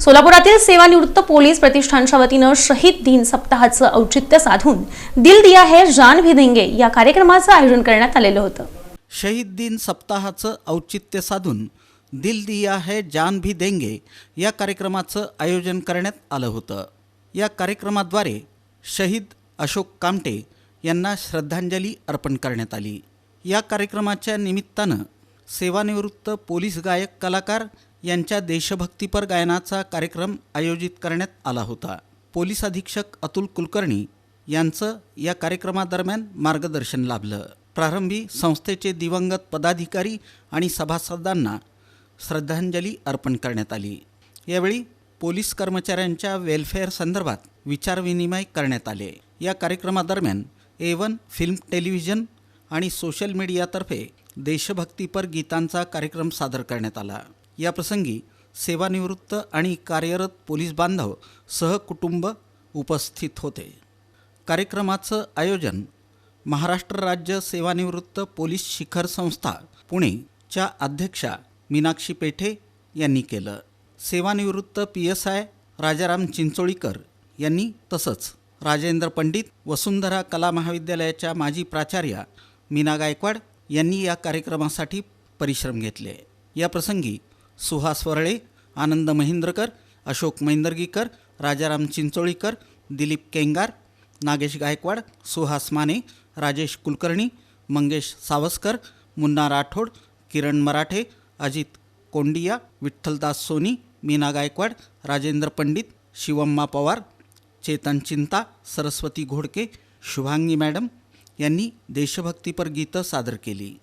सोलापुरातील सेवानिवृत्त पोलीस प्रतिष्ठानच्या वतीनं शहीद दिन सप्ताहाचं औचित्य साधून दिल दिया है जान भी देंगे या कार्यक्रमाचं आयोजन करण्यात आलेलं होतं। शहीद दिन सप्ताहाचं औचित्य साधून दिल दिया है जान भी देंगे या कार्यक्रमाचं आयोजन करण्यात आलं होतं। या कार्यक्रमाद्वारे शहीद अशोक कामटे यांना श्रद्धांजली अर्पण करण्यात आली। या कार्यक्रमाच्या निमित्तानं सेवानिवृत्त पोलीस गायक कलाकार यांच्या देशभक्तीपर गायनाचा कार्यक्रम आयोजित करण्यात आला होता। पोलीस अधीक्षक अतुल कुलकर्णी यांचं या कार्यक्रमादरम्यान मार्गदर्शन लाभलं। प्रारंभी संस्थेचे दिवंगत पदाधिकारी आणि सभासदांना श्रद्धांजली अर्पण करण्यात आली। यावेळी पोलीस कर्मचाऱ्यांच्या वेलफेअर संदर्भात विचारविनिमय करण्यात आले। या कार्यक्रमादरम्यान A1 फिल्म टेलिव्हिजन आणि सोशल मीडियातर्फे देशभक्तीपर गीतांचा कार्यक्रम सादर करण्यात आला। या प्रसंगी सेवानिवृत्त आणि कार्यरत पोलीस बांधव सहकुटुंब उपस्थित होते। कार्यक्रमाचं आयोजन महाराष्ट्र राज्य सेवानिवृत्त पोलीस शिखर संस्था पुणेच्या अध्यक्षा मीनाक्षी पेठे यांनी केलं। सेवानिवृत्त PSI राजाराम चिंचोळीकर यांनी तसंच राजेंद्र पंडित वसुंधरा कला महाविद्यालयाच्या माजी प्राचार्या मीना गायकवाड यांनी या कार्यक्रमासाठी परिश्रम घेतले। या प्रसंगी सुहास वरळे, आनंद महेंद्रकर, अशोक मैंदर्गीकर, राजाराम चिंचोळीकर, दिलीप केंगार, नागेश गायकवाड, सुहास माने, राजेश कुलकर्णी, मंगेश सावस्कर, मुन्ना राठोड, किरण मराठे, अजित कोंडिया, विठ्ठलदास सोनी, मीना गायकवाड, राजेंद्र पंडित, शिवम्मा पवार, चेतन चिंता, सरस्वती घोडके, शुभांगी मॅडम यांनी देशभक्तीपर गीतं सादर केली।